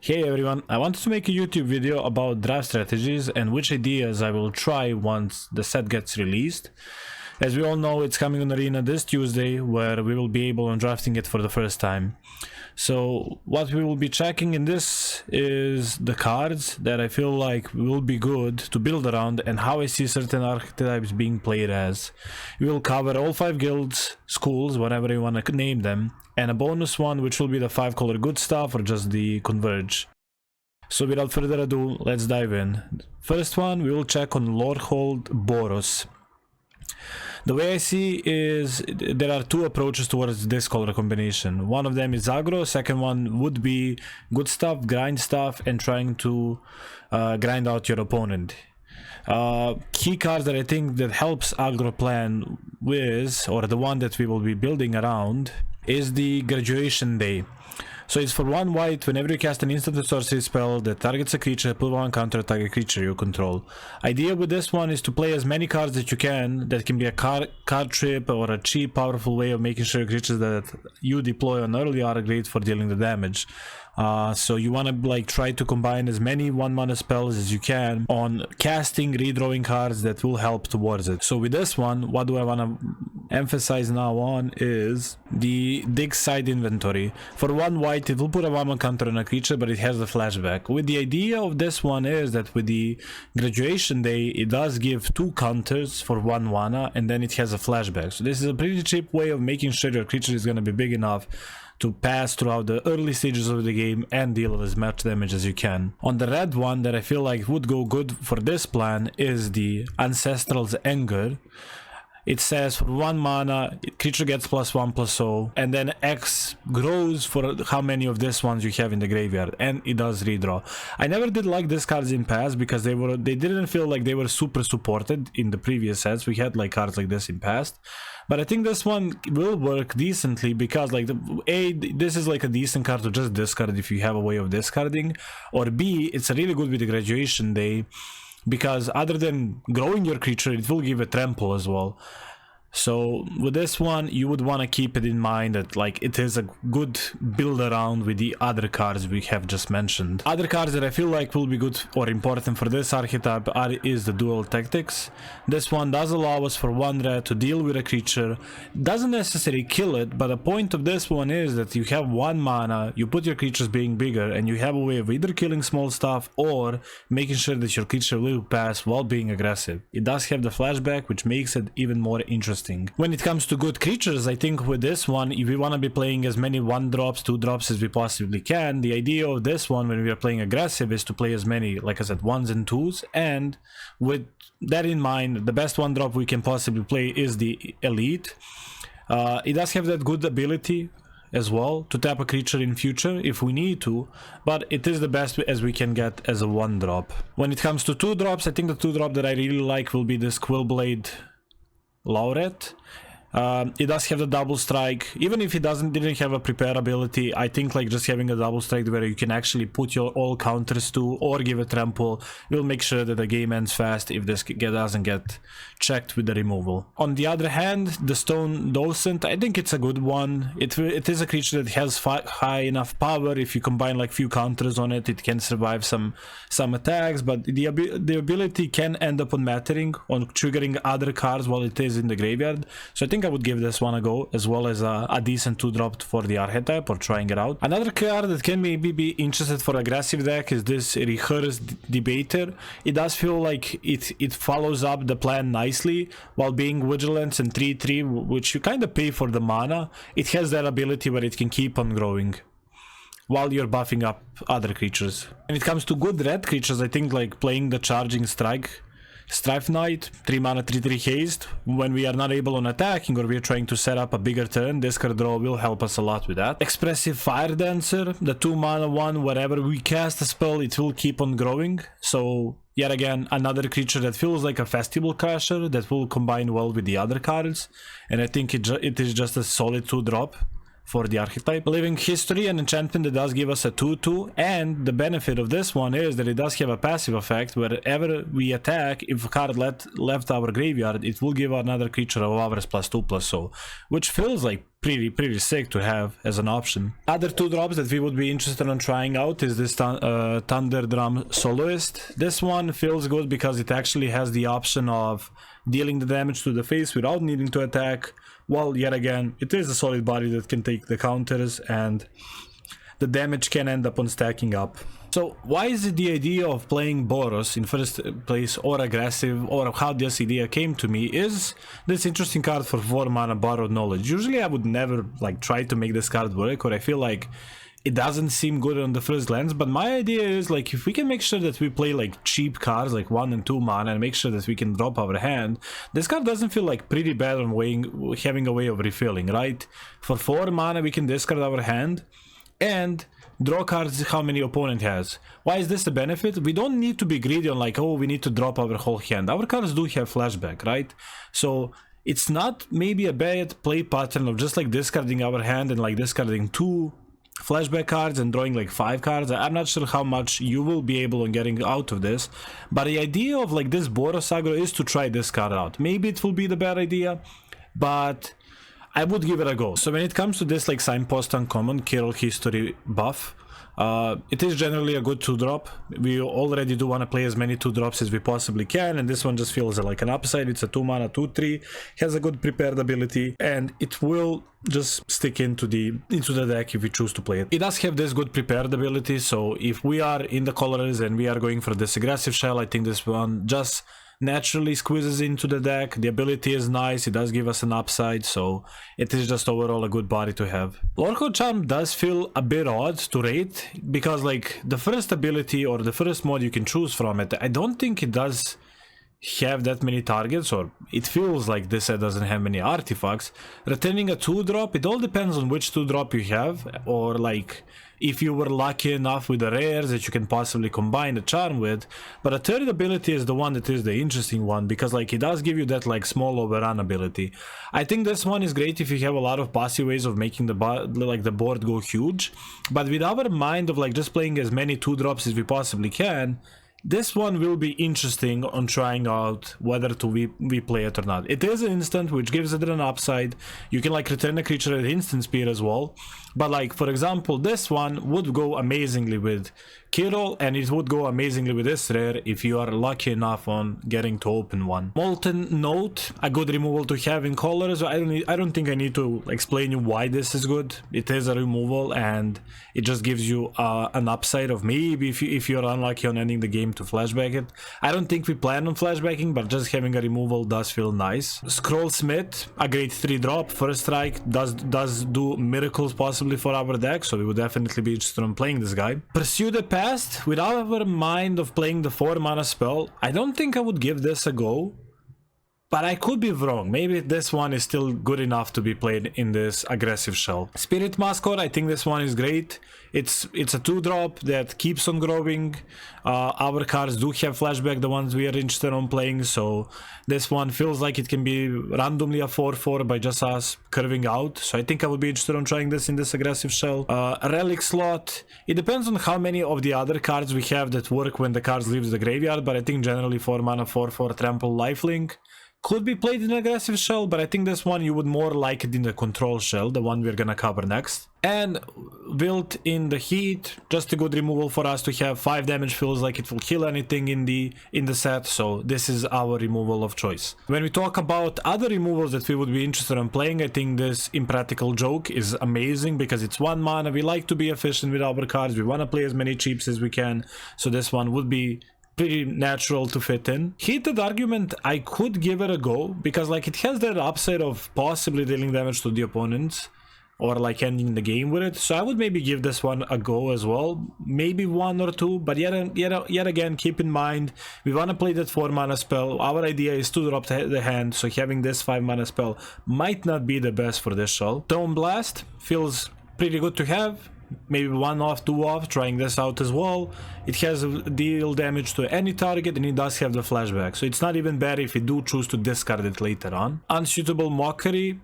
Hey everyone, I wanted to make a YouTube video about draft strategies and which ideas I will try once the set gets released. As we all know, it's coming on Arena this Tuesday, where we will be able on drafting it for the first time. So what we will be checking in this is the cards that I feel like will be good to build around and how I see certain archetypes being played as. We will cover all 5 guilds, schools, whatever you want to name them, and a bonus one which will be the 5 color good stuff or just the converge. So without further ado, let's dive in. First one, we will check on Lorehold Boros. The way I see is there are 2 approaches towards this color combination. One of them is aggro, second one would be good stuff, grind stuff, and trying to grind out your opponent. Key cards that I think that helps aggro plan with, or the one that we will be building around, is the Graduation Day. So it's for 1 white. Whenever you cast an instant or sorcery spell that targets a creature, put 1 counter target creature you control. Idea with this one is to play as many cards that you can. That can be a card trip or a cheap, powerful way of making sure creatures that you deploy on early are great for dealing the damage. So you want to try to combine as many 1-mana spells as you can on casting, redrawing cards that will help towards it. So with this one, what do I want to emphasize now on is the dig side inventory. For 1 white, it will put a 1-1 counter on a creature, but it has the flashback. With the idea of this one is that with the Graduation Day, it does give 2 counters for 1 mana, and then it has a flashback. So this is a pretty cheap way of making sure your creature is going to be big enough to pass throughout the early stages of the game and deal as much damage as you can. On the red one that I feel like would go good for this plan is the Ancestral's Anger. It says for 1 mana, creature gets +1/+0, and then X grows for how many of these ones you have in the graveyard, and it does redraw. I never did like these cards in past because they didn't feel like they were super supported in the previous sets. We had cards like this in past. But I think this one will work decently because this is a decent card to just discard if you have a way of discarding, or B, it's really good with the Graduation Day because other than growing your creature, it will give a trample as well. So with this one, you would want to keep it in mind that it is a good build around with the other cards we have just mentioned. Other cards that I feel like will be good or important for this archetype is the Dual Tactics. This one does allow us for 1 red to deal with a creature. Doesn't necessarily kill it, but the point of this one is that you have 1 mana, you put your creatures being bigger, and you have a way of either killing small stuff or making sure that your creature will pass while being aggressive. It does have the flashback, which makes it even more interesting. When it comes to good creatures, I think with this one, if we want to be playing as many 1-drops, 2-drops as we possibly can, the idea of this one when we are playing aggressive is to play as many, like I said, 1s and 2s, and with that in mind, the best 1-drop we can possibly play is the Elite. It does have that good ability as well to tap a creature in future if we need to, but it is the best as we can get as a 1-drop. When it comes to 2-drops, I think the 2-drop that I really like will be this Quillblade Laureate. It does have the double strike. Even if it didn't have a prepare ability, I think just having a double strike where you can actually put your all counters to or give a trample will make sure that the game ends fast if this doesn't get checked with the removal. On the other hand, the Stone Docent, I think it's a good one. It is a creature that has high enough power. If you combine few counters on it, it can survive some attacks, but the ability can end up on mattering, on triggering other cards while it is in the graveyard. So I think I would give this one a go, as well as a decent 2-drop for the archetype or trying it out. Another card that can maybe be interested for aggressive deck is this Rehearsed Debater. It does feel like it follows up the plan nicely while being Vigilance and 3/3, which you kind of pay for the mana. It has that ability where it can keep on growing while you're buffing up other creatures. When it comes to good red creatures, I think playing the Charging Strife Knight, 3 mana 3/3 haste. When we are not able on attacking or we are trying to set up a bigger turn, this card draw will help us a lot with that. Expressive Fire Dancer, the 2 mana 1, wherever we cast a spell, it will keep on growing. So yet again, another creature that feels like a Festival Crasher that will combine well with the other cards, and I think it is just a solid 2-drop for the archetype. Living History, an enchantment that does give us a 2/2, and the benefit of this one is that it does have a passive effect. Wherever we attack, if a card left our graveyard, it will give another creature of ours +2/+0, which feels pretty sick to have as an option. Other 2-drops that we would be interested in trying out is this Thunder Drum Soloist. This one feels good because it actually has the option of dealing the damage to the face without needing to attack, while yet again it is a solid body that can take the counters and the damage can end up on stacking up. So why is it the idea of playing Boros in first place or aggressive, or how this idea came to me is this interesting card for 4 mana Borrowed Knowledge. Usually I would never like try to make this card work, or I feel like it doesn't seem good on the first glance, but my idea is like if we can make sure that we play like cheap cards like 1 and 2 mana and make sure that we can drop our hand, this card doesn't feel like pretty bad on having a way of refilling, right? For 4 mana we can discard our hand and draw cards how many opponent has. Why is this a benefit? We don't need to be greedy on like, oh, we need to drop our whole hand. Our cards do have flashback, right? So it's not maybe a bad play pattern of just like discarding our hand and like discarding 2 flashback cards and drawing like 5 cards. I'm not sure how much you will be able on getting out of this, but the idea of like this Boros aggro is to try this card out. Maybe it will be the bad idea, but I would give it a go. So when it comes to this like Signpost uncommon Kirill history buff, it is generally a good 2-drop. We already do want to play as many 2-drops as we possibly can, and this one just feels like an upside. It's a 2 mana 2/3, has a good prepared ability, and it will just stick into the deck if we choose to play it. It does have this good prepared ability, so if we are in the colors and we are going for this aggressive shell, I think this one just naturally squeezes into the deck. The ability is nice, it does give us an upside, so it is just overall a good body to have. Lorehold Charm does feel a bit odd to rate, because like the first ability or the first mod you can choose from it, I don't think it does have that many targets, or it feels like this set doesn't have many artifacts. Returning a 2-drop, it all depends on which 2-drop you have, or like if you were lucky enough with the rares that you can possibly combine the charm with. But a third ability is the one that is the interesting one, because like it does give you that like small overrun ability. I think this one is great if you have a lot of passive ways of making the board go huge, but with our mind of like just playing as many 2-drops as we possibly can, this one will be interesting on trying out whether to we play it or not. It is an instant, which gives it an upside. You can like return a creature at instant speed as well, but like for example this one would go amazingly with Kirill, and it would go amazingly with this rare if you are lucky enough on getting to open one. Molten Note, a good removal to have in colors. I don't think I need to explain you why this is good. It is a removal and it just gives you an upside of maybe if you're unlucky on ending the game to flashback it. I don't think we plan on flashbacking, but just having a removal does feel nice. Scrollsmith, a great 3-drop, first strike, does do miracles possibly for our deck, so we would definitely be interested in playing this guy. Pursue the Past, with our mind of playing the 4 mana spell, I don't think I would give this a go, but I could be wrong. Maybe this one is still good enough to be played in this aggressive shell. Spirit Mascot, I think this one is great. It's a 2-drop that keeps on growing. Our cards do have flashback, the ones we are interested in playing, so this one feels like it can be randomly a 4/4 by just us curving out. So I think I would be interested in trying this in this aggressive shell. Relic Slot, it depends on how many of the other cards we have that work when the cards leaves the graveyard, but I think generally 4 mana 4/4 Trample Lifelink could be played in an aggressive shell, but I think this one you would more like it in the control shell, the one we're gonna cover next. And Wilt in the Heat, just a good removal for us to have. 5 damage feels like it will kill anything in the set, so this is our removal of choice. When we talk about other removals that we would be interested in playing, I think this Impractical Joke is amazing because it's 1 mana. We like to be efficient with our cards, we want to play as many cheaps as we can, so this one would be pretty natural to fit in. Heated Argument, I could give it a go because like it has that upside of possibly dealing damage to the opponents or like ending the game with it, so I would maybe give this one a go as well, maybe 1 or 2, but yet again keep in mind we want to play that 4 mana spell. Our idea is to drop the hand, so having this 5 mana spell might not be the best for this shell. Throne Blast feels pretty good to have. Maybe 1 off, 2 off, trying this out as well. It has deal damage to any target and it does have the flashback, so it's not even bad if you do choose to discard it later on. Unsuitable Mockery,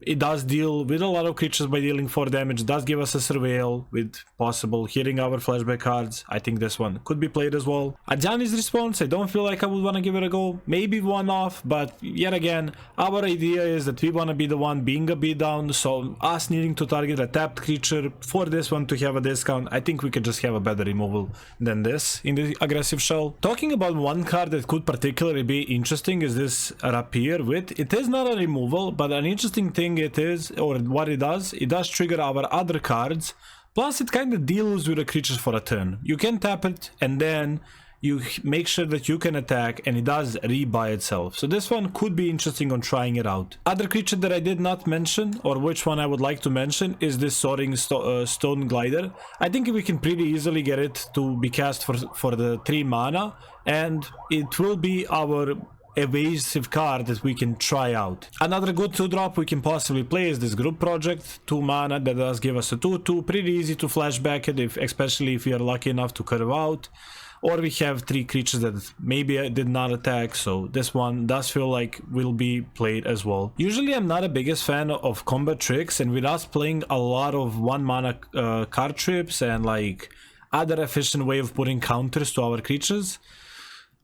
it does deal with a lot of creatures by dealing 4 damage, does give us a surveil with possible hitting our flashback cards. I think this one could be played as well. Ajani's response, I don't feel like I would want to give it a go. Maybe one off, but yet again, our idea is that we want to be the one being a beatdown, so us needing to target a tapped creature for this one to have a discount, I think we could just have a better removal than this in the aggressive shell. Talking about one card that could particularly be interesting is this Rapier with, it is not a removal, but an interesting thing it is, or what it does trigger our other cards, plus it kind of deals with the creatures for a turn. You can tap it and then you make sure that you can attack, and it does rebuy itself. So this one could be interesting on trying it out. Other creature that I did not mention, or which one I would like to mention, is this Soaring Stone Glider. I think we can pretty easily get it to be cast for the 3 mana, and it will be our evasive card that we can try out. Another good 2-drop we can possibly play is this Group Project, 2 mana that does give us a 2/2, pretty easy to flashback it, especially if we are lucky enough to curve out. Or we have 3 creatures that maybe did not attack, so this one does feel like will be played as well. Usually I'm not a biggest fan of combat tricks, and with us playing a lot of 1 mana card trips and like other efficient way of putting counters to our creatures,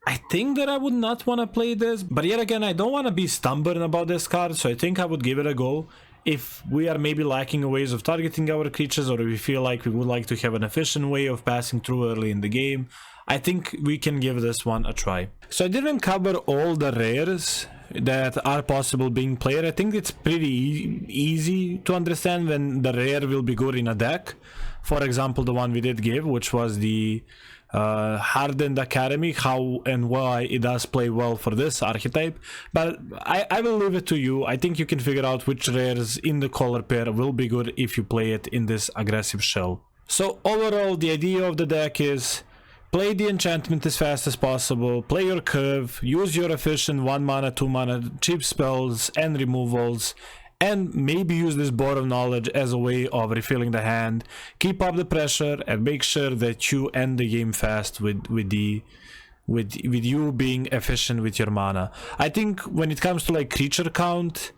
I think that I would not want to play this, but yet again, I don't want to be stubborn about this card, so I think I would give it a go. If we are maybe lacking ways of targeting our creatures, or if we feel like we would like to have an efficient way of passing through early in the game, I think we can give this one a try. So I didn't cover all the rares that are possible being played. I think it's pretty easy to understand when the rare will be good in a deck. For example, the one we did give, which was the Hardened Academy, how and why it does play well for this archetype, but I will leave it to you. I think you can figure out which rares in the color pair will be good if you play it in this aggressive shell. So overall, the idea of the deck is play the enchantment as fast as possible, play your curve, use your efficient 1 mana, 2 mana cheap spells and removals, and maybe use this Board of Knowledge as a way of refilling the hand. Keep up the pressure and make sure that you end the game fast with you being efficient with your mana. I think when it comes to like creature count,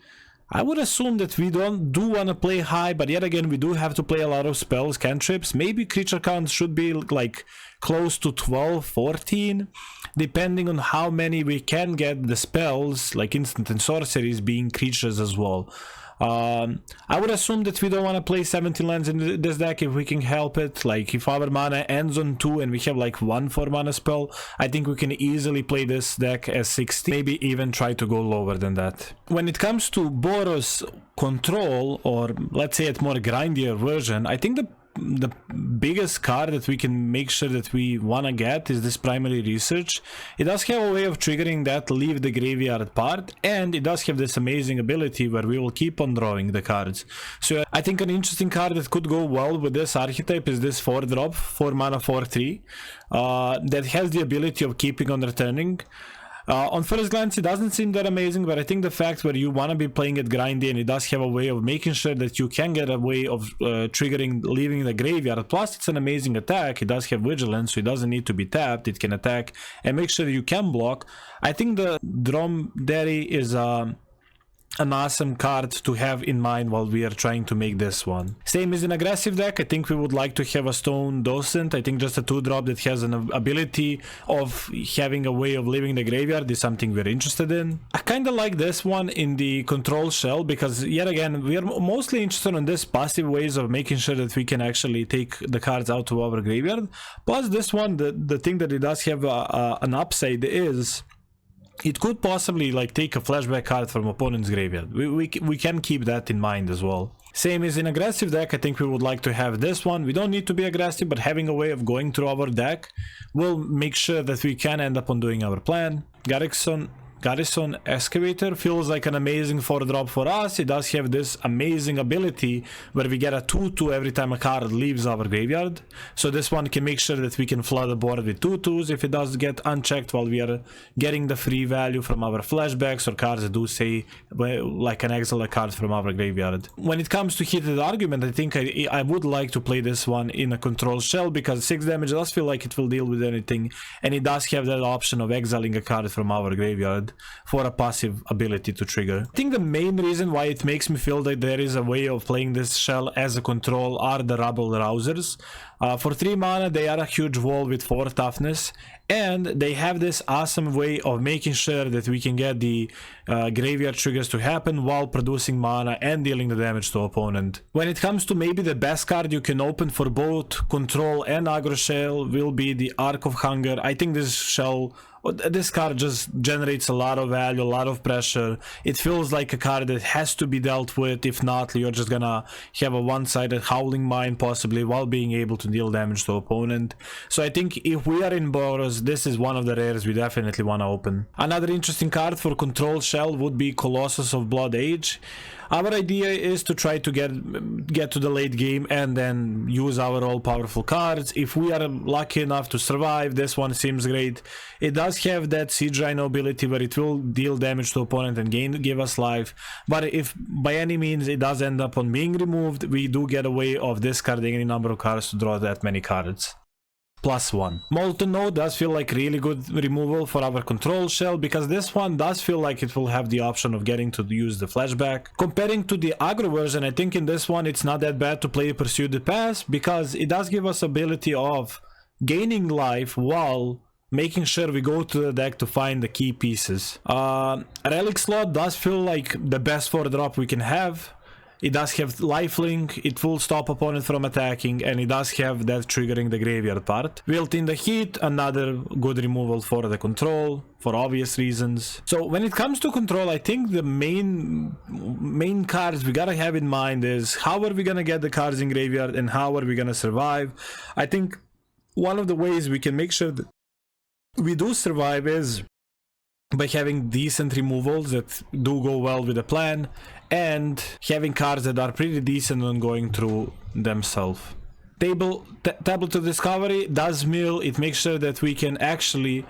I would assume that we do want to play high, but yet again we do have to play a lot of spells, cantrips. Maybe creature count should be like close to 12, 14, depending on how many we can get the spells, like instant and sorceries being creatures as well. I would assume that we don't want to play 17 lands in this deck if we can help it. Like if our mana ends on 2 and we have like 1 4-mana spell, I think we can easily play this deck as 60, maybe even try to go lower than that. When it comes to Boros control, or let's say a more grindier version, I think the biggest card that we can make sure that we want to get is this Primary Research. It does have a way of triggering that leave the graveyard part, and it does have this amazing ability where we will keep on drawing the cards. So I think an interesting card that could go well with this archetype is this 4-drop, 4 mana 4/3, that has the ability of keeping on returning. On first glance it doesn't seem that amazing, but I think the fact where you want to be playing it grindy, and it does have a way of making sure that you can get a way of triggering leaving the graveyard, plus it's an amazing attack. It does have vigilance, so it doesn't need to be tapped. It can attack and make sure you can block. I think the Dromedary is an awesome card to have in mind while we are trying to make this one. Same as an aggressive deck, I think we would like to have a Stone Docent. I think just a 2-drop that has an ability of having a way of leaving the graveyard is something we're interested in. I kind of like this one in the control shell, because yet again we are mostly interested in this passive ways of making sure that we can actually take the cards out of our graveyard. Plus this one, the thing that it does have an upside is it could possibly like take a flashback card from opponent's graveyard. We can keep that in mind as well. Same as in aggressive deck, I think we would like to have this one. We don't need to be aggressive, but having a way of going through our deck will make sure that we can end up on doing our plan. Garrison Excavator feels like an amazing 4-drop for us. It does have this amazing ability where we get a 2/2 every time a card leaves our graveyard. So this one can make sure that we can flood the board with 2/2s if it does get unchecked while we are getting the free value from our flashbacks or cards that do say like an exile card from our graveyard. When it comes to heated argument, I think I would like to play this one in a control shell, because 6 damage does feel like it will deal with anything, and it does have that option of exiling a card from our graveyard. for a passive ability to trigger. I think the main reason why it makes me feel that there is a way of playing this shell as a control are the Rabble Rousers. For 3 mana they are a huge wall with 4 toughness, and they have this awesome way of making sure that we can get the graveyard triggers to happen while producing mana and dealing the damage to opponent. When it comes to maybe the best card you can open for both control and aggro shell will be the Arc of Hunger. I think this card just generates a lot of value, a lot of pressure. It feels like a card that has to be dealt with. If not, you're just gonna have a one-sided Howling Mine possibly while being able to deal damage to opponent. So I think if we are in Boros, this is one of the rares we definitely want to open. Another interesting card for control shell would be Colossus of Blood Age. Our idea is to try to get to the late game and then use our all-powerful cards. If we are lucky enough to survive, this one seems great. It does have that Siege Rhino ability where it will deal damage to opponent and give us life. But if by any means it does end up on being removed, we do get a way of discarding any number of cards to draw that many cards. +1. Molten Node does feel like really good removal for our control shell, because this one does feel like it will have the option of getting to use the flashback. Comparing to the aggro version, I think in this one it's not that bad to play Pursue the Past, because it does give us ability of gaining life while making sure we go to the deck to find the key pieces. Relic Slot does feel like the best 4-drop we can have. It does have lifelink, it will stop opponent from attacking, and it does have that triggering the graveyard part. Wilt in the Heat, another good removal for the control, for obvious reasons. So when it comes to control, I think the main cards we gotta have in mind is how are we gonna get the cards in graveyard and how are we gonna survive. I think one of the ways we can make sure that we do survive is by having decent removals that do go well with the plan, and having cards that are pretty decent on going through themselves. Table to Discovery does mill, it makes sure that we can actually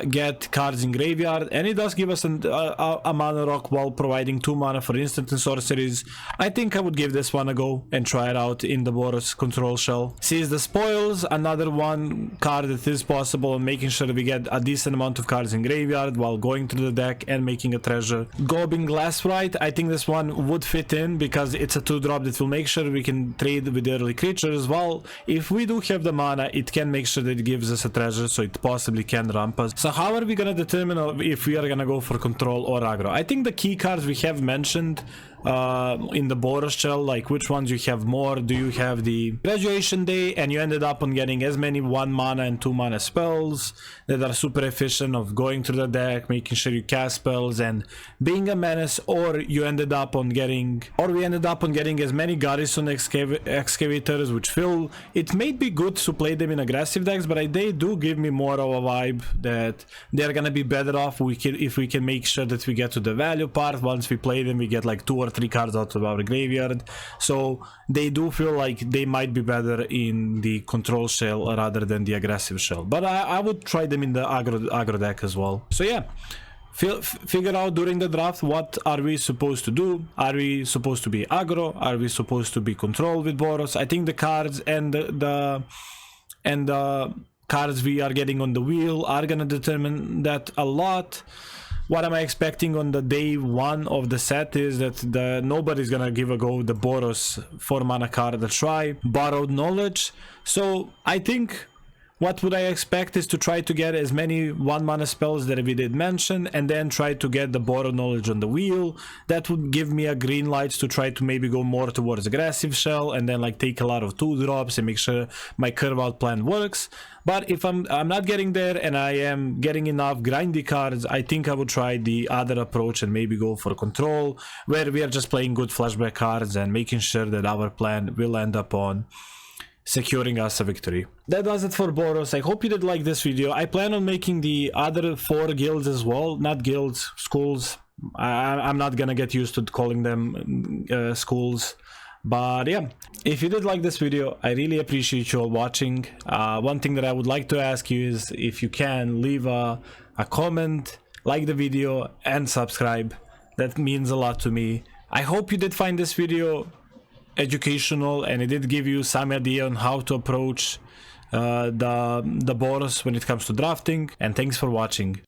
get cards in graveyard, and it does give us a mana rock while providing 2 mana for instant and sorceries. I think I would give this one a go and try it out in the Boros control shell. Seize the Spoils, another one card that is possible, and making sure that we get a decent amount of cards in graveyard while going through the deck and making a treasure. Gobbing Glasswright, I think this one would fit in because it's a 2-drop that will make sure we can trade with early creatures, while if we do have the mana, it can make sure that it gives us a treasure, so it possibly can ramp us. So how are we gonna determine if we are gonna go for control or aggro? I think the key cards we have mentioned in the Boros shell, like which ones you have more. Do you have the Graduation Day and you ended up on getting as many 1 mana and 2 mana spells that are super efficient of going through the deck, making sure you cast spells and being a menace, or you ended up on getting, or we ended up on getting as many Garrison Excavators, which feel it may be good to play them in aggressive decks, but they do give me more of a vibe that they're gonna be better off if we can make sure that we get to the value part. Once we play them, we get like 2 or 3 cards out of our graveyard, so they do feel like they might be better in the control shell rather than the aggressive shell, but I would try them in the aggro deck as well. So yeah, figure out during the draft what are we supposed to do. Are we supposed to be aggro? Are we supposed to be control with Boros? I think the cards and the cards we are getting on the wheel are gonna determine that a lot. What am I expecting on the day 1 of the set is that nobody's gonna give a go the Boros 4 mana card a try. Borrowed Knowledge. So I think what would I expect is to try to get as many 1 mana spells that we did mention, and then try to get the Borrowed Knowledge on the wheel. That would give me a green light to try to maybe go more towards aggressive shell, and then like take a lot of 2-drops and make sure my curve out plan works. But if I'm not getting there and I am getting enough grindy cards, I think I would try the other approach and maybe go for control, where we are just playing good flashback cards and making sure that our plan will end up on securing us a victory. That does it for Boros. I hope you did like this video. I plan on making the other 4 guilds as well. Not guilds, schools. I'm not gonna get used to calling them schools. But yeah, if you did like this video, I really appreciate you all watching. One thing that I would like to ask you is if you can leave a comment, like the video, and subscribe. That means a lot to me. I hope you did find this video educational and it did give you some idea on how to approach the Boros when it comes to drafting, and thanks for watching.